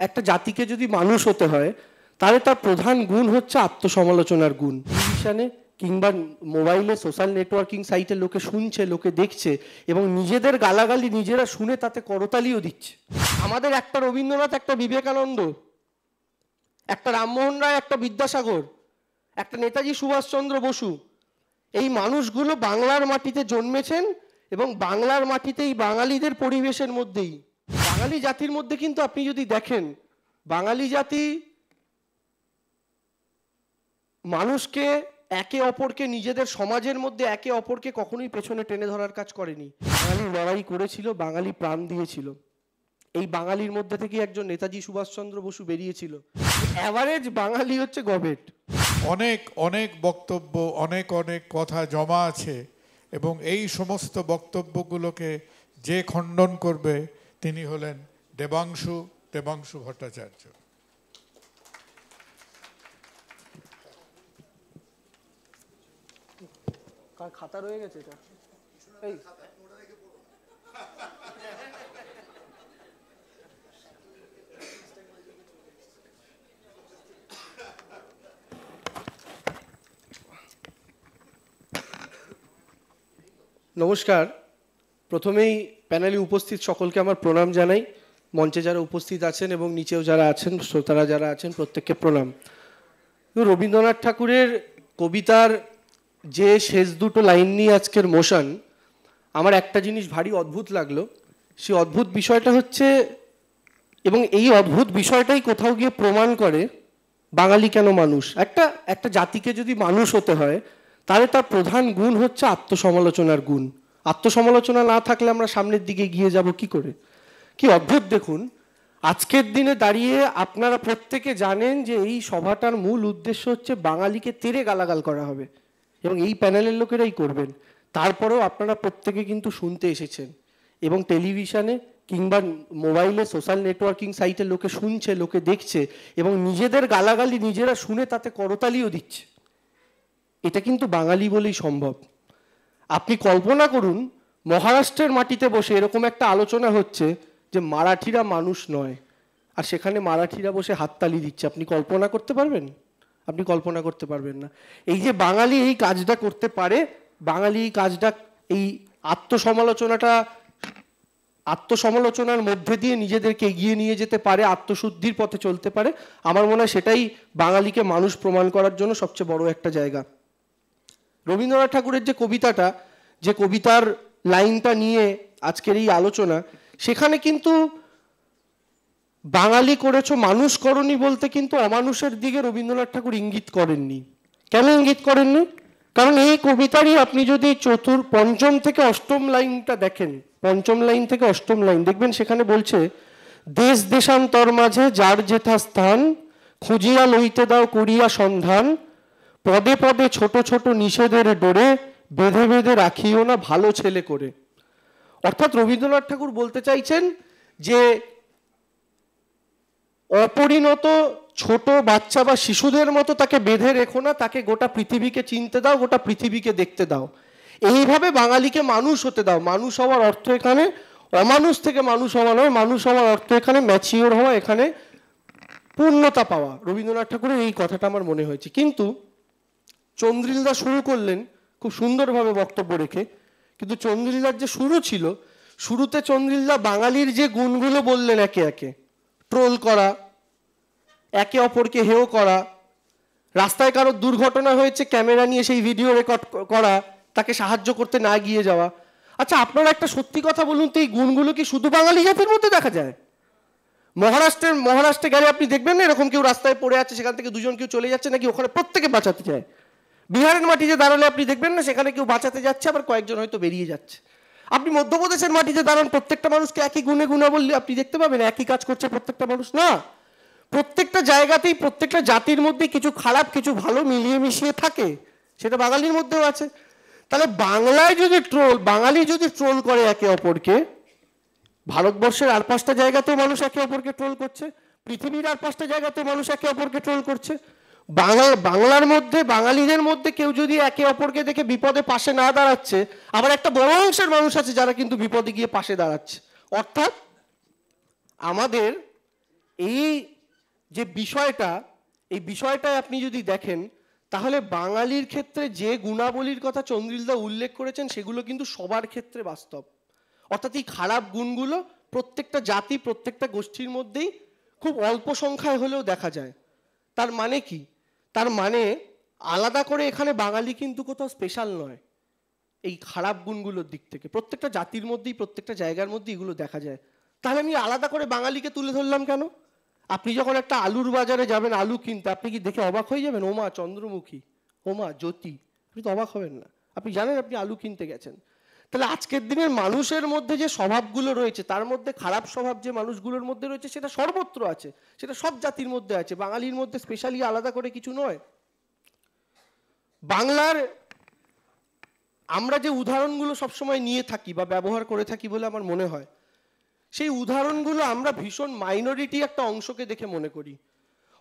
একটা জাতিকে যদি মানুষ হতে হয় তাহলে তার প্রধান গুণ হচ্ছে আত্মসমালোচনার গুণ। টেলিভিশনে কিংবা মোবাইলে সোশ্যাল নেটওয়ার্কিং সাইটে লোকে শুনছে, লোকে দেখছে এবং নিজেদের গালাগালি নিজেরা শুনে তাতে করতালিও দিচ্ছে। আমাদের একটা রবীন্দ্রনাথ, একটা বিবেকানন্দ, একটা রামমোহন রায়, একটা বিদ্যাসাগর, একটা নেতাজি সুভাষচন্দ্র বসু, এই মানুষগুলো বাংলার মাটিতে জন্মেছেন এবং বাংলার মাটিতেই বাঙালিদের পরিবেশের মধ্যেই। বাঙালি জাতির মধ্যে কিন্তু আপনি যদি দেখেন, বাঙালি জাতি মানুষকে একে অপরকে নিজেদের সমাজের মধ্যে একে অপরকে কখনোই পেছনে টেনে ধরার কাজ করেনি। বাঙালি লড়াই করেছিল, বাঙালি প্রাণ দিয়েছিল। এই বাঙালির মধ্যে থেকে একজন নেতাজি সুভাষচন্দ্র বসু বেরিয়েছিল। অ্যাভারেজ বাঙালি হচ্ছে গবেট। অনেক অনেক বক্তব্য, অনেক অনেক কথা জমা আছে এবং এই সমস্ত বক্তব্যগুলোকে যে খণ্ডন করবে তিনি হলেন দেবাংশু ভট্টাচার্য। খাতা রয়ে গেছে এটা। এই নমস্কার। প্রথমেই প্যানেলে উপস্থিত সকলকে আমার প্রণাম জানাই। মঞ্চে যারা উপস্থিত আছেন এবং নিচেও যারা আছেন, শ্রোতারা যারা আছেন, প্রত্যেককে প্রণাম। রবীন্দ্রনাথ ঠাকুরের কবিতার যে শেষ দুটো লাইন নিয়ে আজকের মোশন, আমার একটা জিনিস ভারী অদ্ভুত লাগলো। সেই অদ্ভুত বিষয়টা হচ্ছে, এবং এই অদ্ভুত বিষয়টাই কোথাও গিয়ে প্রমাণ করে বাঙালি কেন মানুষ। একটা জাতিকে যদি মানুষ হতে হয় তাহলে তার প্রধান গুণ হচ্ছে আত্মসমালোচনার গুণ। আত্মসমালোচনা না থাকলে আমরা সামনের দিকে গিয়ে যাব কি করে? কি অদ্ভুত দেখুন, আজকের দিনে দাঁড়িয়ে আপনারা প্রত্যেকে জানেন যে এই সভাটার মূল উদ্দেশ্য হচ্ছে বাঙালিকে তেড়ে গালাগাল করা হবে এবং এই প্যানেলের লোকেরাই করবেন। তারপরেও আপনারা প্রত্যেকে কিন্তু শুনতে এসেছেন এবং টেলিভিশনে কিংবা মোবাইলে সোশ্যাল নেটওয়ার্কিং সাইটে লোকে শুনছে, লোকে দেখছে এবং নিজেদের গালাগালি নিজেরা শুনে তাতে করতালিও দিচ্ছে। এটা কিন্তু বাঙালি বলেই সম্ভব। আপনি কল্পনা করুন, মহারাষ্ট্রের মাটিতে বসে এরকম একটা আলোচনা হচ্ছে যে মারাঠিরা মানুষ নয়, আর সেখানে মারাঠিরা বসে হাততালি দিচ্ছে। আপনি কল্পনা করতে পারবেন? আপনি কল্পনা করতে পারবেন না। এই যে বাঙালি এই কাজটা করতে পারে, বাঙালি এই কাজটা, এই আত্মসমালোচনার মধ্যে দিয়ে নিজেদেরকে এগিয়ে নিয়ে যেতে পারে, আত্মশুদ্ধির পথে চলতে পারে, আমার মনে হয় সেটাই বাঙালিকে মানুষ প্রমাণ করার জন্য সবচেয়ে বড় একটা জায়গা। রবীন্দ্রনাথ ঠাকুরের যে কবিতাটা, যে কবিতার লাইনটা নিয়ে আজকের এই আলোচনা, সেখানে কিন্তু বাঙালি করেছো মানুষ করনি বলতে কিন্তু অমানুষের দিকে রবীন্দ্রনাথ ঠাকুর ইঙ্গিত করেননি। কেন ইঙ্গিত করেননি? কারণ এই কবিতারই আপনি যদি পঞ্চম থেকে অষ্টম লাইনটা দেখেন, পঞ্চম লাইন থেকে অষ্টম লাইন দেখবেন, সেখানে বলছে, দেশ দেশান্তর মাঝে যার যেথা স্থান, খুঁজিয়া লইতে দাও করিয়া সন্ধান, পদে পদে ছোট ছোট নিষেধের ডোরে, বেঁধে বেঁধে রাখিও না ভালো ছেলে করে। অর্থাৎ রবীন্দ্রনাথ ঠাকুর বলতে চাইছেন যে অপরিণত ছোট বাচ্চা বা শিশুদের মতো তাকে বেঁধে রেখো না, তাকে গোটা পৃথিবীকে চিনতে দাও, গোটা পৃথিবীকে দেখতে দাও। এইভাবে বাঙালিকে মানুষ হতে দাও। মানুষ হওয়ার অর্থ এখানে অমানুষ থেকে মানুষ হওয়া নয়, মানুষ হওয়ার অর্থ এখানে ম্যাচিওর হওয়া, এখানে পূর্ণতা পাওয়া। রবীন্দ্রনাথ ঠাকুরের এই কথাটা আমার মনে হয়েছে। কিন্তু চন্দ্রিলদা শুরু করলেন খুব সুন্দরভাবে বক্তব্য রেখে, কিন্তু চন্দ্রিলদার যে শুরু ছিল, শুরুতে চন্দ্রিলদা বাঙালির যে গুণগুলো বললেন একে একে, ট্রোল করা, একে অপরকে হেয় করা, রাস্তায় কারো দুর্ঘটনা হয়েছে ক্যামেরা নিয়ে সেই ভিডিও রেকর্ড করা, তাকে সাহায্য করতে না গিয়ে যাওয়া। আচ্ছা, আপনারা একটা সত্যি কথা বলুন তো, এই গুণগুলো কি শুধু বাঙালি জাতির মধ্যে দেখা যায়? মহারাষ্ট্রে গেলে আপনি দেখবেন না এরকম কেউ রাস্তায় পড়ে আছে, সেখান থেকে দুজন কেউ চলে যাচ্ছে, নাকি ওখানে প্রত্যেকে বাঁচাতে চায়। বিহারের মাটিতে দাঁড়ালে আপনি দেখবেন না সেখানে কেউ বাঁচাতে যাচ্ছে, আবার কয়েকজন হয়তো বেরিয়ে যাচ্ছে। আপনি মধ্যপ্রদেশের মাটিতে দাঁড়ান, প্রত্যেকটা মানুষকে একই গুণে বললে আপনি দেখতে পাবেন একই কাজ করছে প্রত্যেকটা মানুষ। না, প্রত্যেকটা জায়গাতেই প্রত্যেকটা জাতির মধ্যে কিছু খারাপ কিছু ভালো মিলিয়ে মিশিয়ে থাকে, সেটা বাঙালির মধ্যেও আছে। তাহলে বাঙালি যদি ট্রোল করে একে অপরকে, ভারতবর্ষের আর 5টা জায়গাতেও মানুষ একে অপরকে ট্রোল করছে, পৃথিবীর আর 5টা জায়গাতেও মানুষ একে অপরকে ট্রোল করছে। বাংলার মধ্যে, বাঙালিদের মধ্যে কেউ যদি একে অপরকে দেখে বিপদে পাশে না দাঁড়াচ্ছে, আবার একটা বড় অংশের মানুষ আছে যারা কিন্তু বিপদে গিয়ে পাশে দাঁড়াচ্ছে। অর্থাৎ আমাদের যে বিষয়টা, এই বিষয়টায় আপনি যদি দেখেন তাহলে বাঙালির ক্ষেত্রে যে গুণাবলীর কথা চন্দ্রিলদা উল্লেখ করেছেন সেগুলো কিন্তু সবার ক্ষেত্রে বাস্তব। অর্থাৎ এই খারাপ গুণগুলো প্রত্যেকটা জাতি প্রত্যেকটা গোষ্ঠীর মধ্যেই খুব অল্প সংখ্যায় হলেও দেখা যায়। তার মানে কি? তার মানে আলাদা করে এখানে বাঙালি কিন্তু কোথাও স্পেশাল নয়। এই খারাপ গুণগুলোর দিক থেকে প্রত্যেকটা জাতির মধ্যেই প্রত্যেকটা জায়গার মধ্যে এগুলো দেখা যায়। তাহলে আমি আলাদা করে বাঙালিকে তুলে ধরলাম কেন? আপনি যখন একটা আলুর বাজারে যাবেন আলু কিনতে, আপনি কি দেখে অবাক হয়ে যাবেন ওমা চন্দ্রমুখী, ওমা জ্যোতি? আপনি তো অবাক হবেন না, আপনি জানেন আপনি আলু কিনতে গেছেন। তাহলে আজকের দিনের মানুষের মধ্যে যে স্বভাবগুলো রয়েছে তার মধ্যে খারাপ স্বভাব যে মানুষগুলোর মধ্যে রয়েছে সেটা সর্বত্র আছে, সেটা সব জাতির মধ্যে আছে, বাঙালির মধ্যে স্পেশালি আলাদা করে কিছু নয়। বাংলার আমরা যে উদাহরণগুলো সবসময় নিয়ে থাকি বা ব্যবহার করে থাকি বলে আমার মনে হয়, সেই উদাহরণগুলো আমরা ভীষণ মাইনরিটি একটা অংশকে দেখে মনে করি।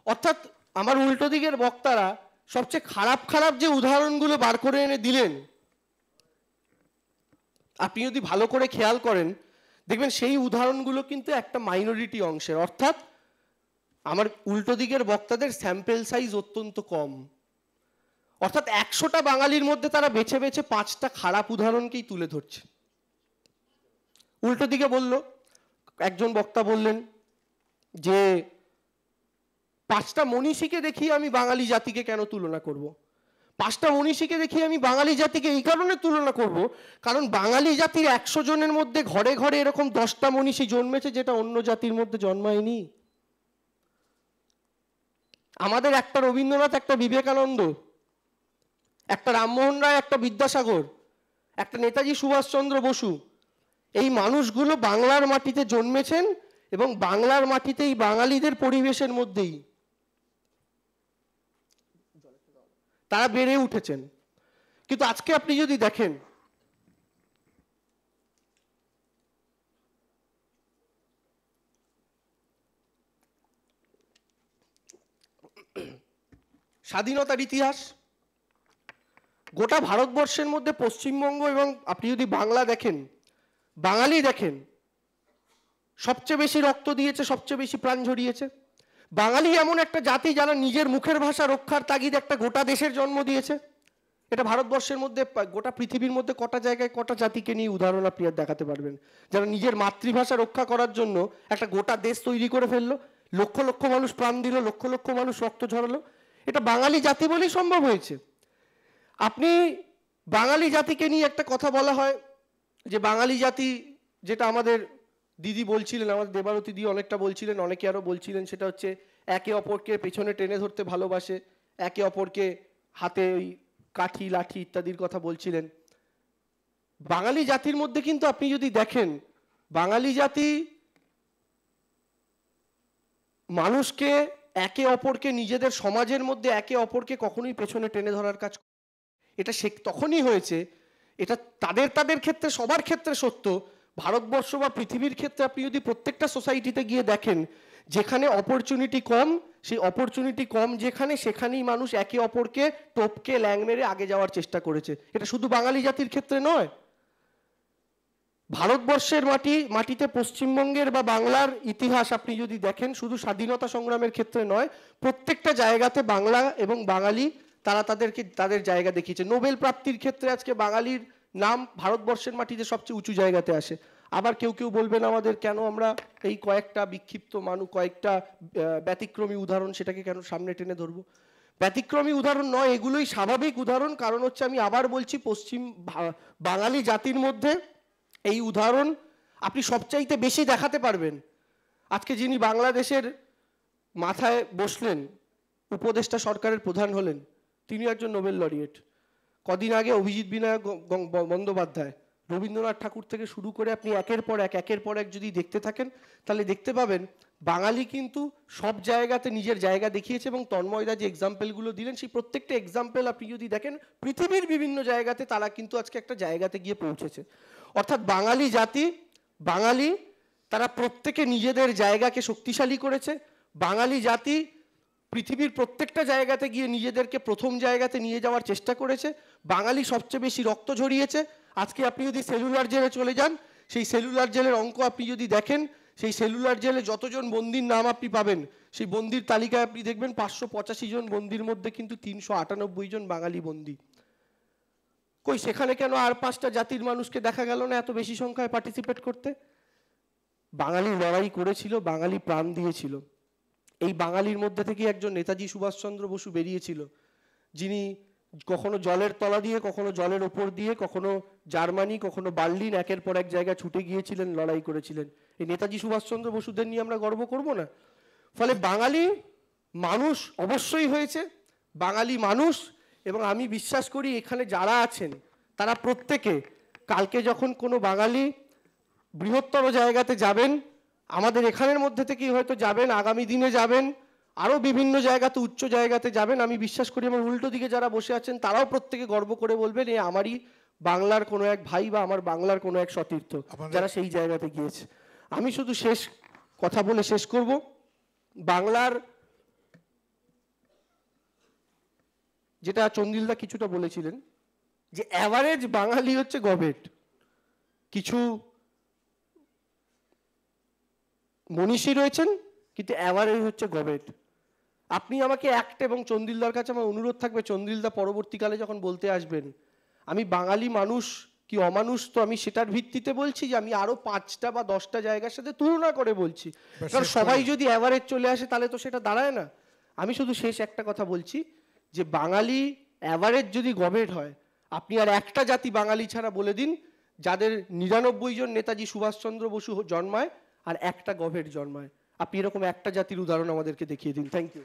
অর্থাৎ আমার উল্টো দিকের বক্তারা সবচেয়ে খারাপ খারাপ যে উদাহরণগুলো বার করে এনে দিলেন, আপনি যদি ভালো করে খেয়াল করেন দেখবেন সেই উদাহরণগুলো কিন্তু একটা মাইনরিটি অংশের। অর্থাৎ আমার উল্টো দিকের বক্তাদের স্যাম্পেল সাইজ অত্যন্ত কম। অর্থাৎ 100টা বাঙালির মধ্যে তারা বেছে বেছে 5টা খারাপ উদাহরণকেই তুলে ধরছে। উল্টো দিকে বলল, একজন বক্তা বললেন যে 5টা মনীষীকে দেখিয়ে আমি বাঙালি জাতিকে কেন তুলনা করব? 5টা মনীষীকে দেখিয়ে আমি বাঙালি জাতিকে এই কারণে তুলনা করব কারণ বাঙালি জাতির 100 জনের মধ্যে ঘরে ঘরে এরকম 10টা মনীষী জন্মেছে যেটা অন্য জাতির মধ্যে জন্মায়নি। আমাদের একটা রবীন্দ্রনাথ, একটা বিবেকানন্দ, একটা রামমোহন রায়, একটা বিদ্যাসাগর, একটা নেতাজি সুভাষচন্দ্র বসু, এই মানুষগুলো বাংলার মাটিতে জন্মেছেন এবং বাংলার মাটিতেই বাঙালিদের পরিবেশের মধ্যেই তারা বেড়ে উঠেছেন। কিন্তু আজকে আপনি যদি দেখেন স্বাধীনতার ইতিহাস, গোটা ভারতবর্ষের মধ্যে পশ্চিমবঙ্গ এবং আপনি যদি বাংলা দেখেন, বাঙালি দেখেন, সবচেয়ে বেশি রক্ত দিয়েছে, সবচেয়ে বেশি প্রাণ ঝরিয়েছে। বাঙালি এমন একটা জাতি যারা নিজের মুখের ভাষা রক্ষার তাগিদে একটা গোটা দেশের জন্ম দিয়েছে। এটা ভারতবর্ষের মধ্যে গোটা পৃথিবীর মধ্যে কটা জায়গায় কটা জাতিকে নিয়ে উদাহরণ আপনি আর দেখাতে পারবেন যারা নিজের মাতৃভাষা রক্ষা করার জন্য একটা গোটা দেশ তৈরি করে ফেললো, লক্ষ লক্ষ মানুষ প্রাণ দিল, লক্ষ লক্ষ মানুষ রক্ত ঝরালো। এটা বাঙালি জাতি বলেই সম্ভব হয়েছে। আপনি বাঙালি জাতিকে নিয়ে একটা কথা বলা হয় যে বাঙালি জাতি, যেটা আমাদের দিদি বলছিলেন, আমাদের দেবারতী দি অনেকটা বলছিলেন, অনেকে আরও বলছিলেন, সেটা হচ্ছে একে অপরকে পেছনে টেনে ধরতে ভালোবাসে, একে অপরকে হাতে ওই কাঠি লাঠি ইত্যাদির কথা বলছিলেন। বাঙালি জাতির মধ্যে কিন্তু আপনি যদি দেখেন, বাঙালি জাতি মানুষকে একে অপরকে নিজেদের সমাজের মধ্যে একে অপরকে কখনোই পেছনে টেনে ধরার কাজ, এটা তখনই হয়েছে, এটা তাদের তাদের ক্ষেত্রে সবার ক্ষেত্রে সত্য। ভারতবর্ষ বা পৃথিবীর ক্ষেত্রে আপনি যদি প্রত্যেকটা সোসাইটিতে গিয়ে দেখেন যেখানে অপরচুনিটি কম, সেই অপরচুনিটি কম যেখানে, সেখানেই মানুষ একে অপরকে টপকে ল্যাং মেরে আগে যাওয়ার চেষ্টা করেছে। এটা শুধু বাঙালি জাতির ক্ষেত্রে নয়, ভারতবর্ষের মাটিতে পশ্চিমবঙ্গের বা বাংলার ইতিহাস আপনি যদি দেখেন, শুধু স্বাধীনতা সংগ্রামের ক্ষেত্রে নয়, প্রত্যেকটা জায়গাতে বাংলা এবং বাঙালি তারা তাদের জায়গা দেখিয়েছে। নোবেল প্রাপ্তির ক্ষেত্রে আজকে বাঙালির নাম ভারতবর্ষের মাটিতে সবচেয়ে উঁচু জায়গাতে আসে। আবার কেউ কেউ বলবেন আমাদের কেন আমরা এই কয়েকটা বিক্ষিপ্ত মানুষ, কয়েকটা ব্যতিক্রমী উদাহরণ সেটাকে কেন সামনে টেনে ধরবো? ব্যতিক্রমী উদাহরণ নয়, এগুলোই স্বাভাবিক উদাহরণ। কারণ হচ্ছে আমি আবার বলছি, বাঙালি জাতির মধ্যে এই উদাহরণ আপনি সবচাইতে বেশি দেখাতে পারবেন। আজকে যিনি বাংলাদেশের মাথায় বসলেন, উপদেষ্টা সরকারের প্রধান হলেন, তিনি একজন নোবেল লরিয়েট। কদিন আগে অভিজিৎ বিনায়ক বন্দ্যোপাধ্যায়, রবীন্দ্রনাথ ঠাকুর থেকে শুরু করে আপনি একের পর এক যদি দেখতে থাকেন তাহলে দেখতে পাবেন বাঙালি কিন্তু সব জায়গাতে নিজের জায়গা দেখিয়েছে। এবং তন্ময়দা যে এক্সাম্পলগুলো দিলেন, সেই প্রত্যেকটা এক্সাম্পল আপনি যদি দেখেন পৃথিবীর বিভিন্ন জায়গাতে তারা কিন্তু আজকে একটা জায়গাতে গিয়ে পৌঁছেছে। অর্থাৎ বাঙালি জাতি, বাঙালি তারা প্রত্যেকে নিজেদের জায়গাকে শক্তিশালী করেছে। বাঙালি জাতি পৃথিবীর প্রত্যেকটা জায়গাতে গিয়ে নিজেদেরকে প্রথম জায়গাতে নিয়ে যাওয়ার চেষ্টা করেছে। বাঙালি সবচেয়ে বেশি রক্ত ঝরিয়েছে। আজকে আপনি যদি সেলুলার জেলে চলে যান, সেই সেলুলার জেলের অঙ্ক আপনি যদি দেখেন, সেই সেলুলার জেলে যতজন বন্দির নাম আপনি পাবেন, সেই বন্দির তালিকায় আপনি দেখবেন 585 জন বন্দির মধ্যে কিন্তু 398 জন বাঙালি বন্দি। কই সেখানে কেন আর 5টা জাতির মানুষকে দেখা গেল না এত বেশি সংখ্যায় পার্টিসিপেট করতে? বাঙালি লড়াই করেছিল, বাঙালি প্রাণ দিয়েছিল। এই বাঙালির মধ্যে থেকে একজন নেতাজি সুভাষচন্দ্র বসু বেরিয়েছিল, যিনি কখনো জলের তলা দিয়ে, কখনো জলের ওপর দিয়ে, কখনো জার্মানি, কখনো বার্লিন, একের পর এক জায়গায় ছুটে গিয়েছিলেন, লড়াই করেছিলেন। এই নেতাজি সুভাষচন্দ্র বসুদের নিয়ে আমরা গর্ব করব না? ফলে বাঙালি মানুষ অবশ্যই হয়েছে, বাঙালি মানুষ। এবং আমি বিশ্বাস করি এখানে যারা আছেন তারা প্রত্যেকে কালকে যখন কোনো বাঙালি বৃহত্তর জায়গাতে যাবেন, আমাদের এখানের মধ্যে থেকেই হয়তো যাবেন, আগামী দিনে যাবেন, আরও বিভিন্ন জায়গাতে উচ্চ জায়গাতে যাবেন, আমি বিশ্বাস করি আমার উল্টো দিকে যারা বসে আছেন তারাও প্রত্যেকে গর্ব করে বলবেন এ আমারই বাংলার কোনো এক ভাই বা আমার বাংলার কোনো এক সতীর্থ যারা সেই জায়গাতে গিয়েছে। আমি শুধু শেষ কথা বলে শেষ করব, বাংলার যেটা চন্দিলদা কিছুটা বলেছিলেন যে অ্যাভারেজ বাঙালি হচ্ছে গবেট, কিছু মনীষী রয়েছেন কিন্তু অ্যাভারেজ হচ্ছে গবেট। আপনি আমাকে একটা, এবং চন্দিলদার কাছে আমার অনুরোধ থাকবে, চন্দিলদা পরবর্তীকালে যখন বলতে আসবেন আমি বাঙালি মানুষ কি অমানুষ, তো আমি সেটার ভিত্তিতে বলছি যে আমি আরো 5টা বা 10টা জায়গার সাথে তুলনা করে বলছি, কারণ সবাই যদি অ্যাভারেজ চলে আসে তাহলে তো সেটা দাঁড়ায় না। আমি শুধু শেষ একটা কথা বলছি যে বাঙালি অ্যাভারেজ যদি গবেট হয়, আপনি আর একটা জাতি বাঙালি ছাড়া বলে দিন যাদের 99 জন নেতাজি সুভাষচন্দ্র বসু জন্মায় আর একটা গভেট জন্মায়। আপনি এরকম একটা জাতির উদাহরণ আমাদেরকে দেখিয়ে দিন। Thank you.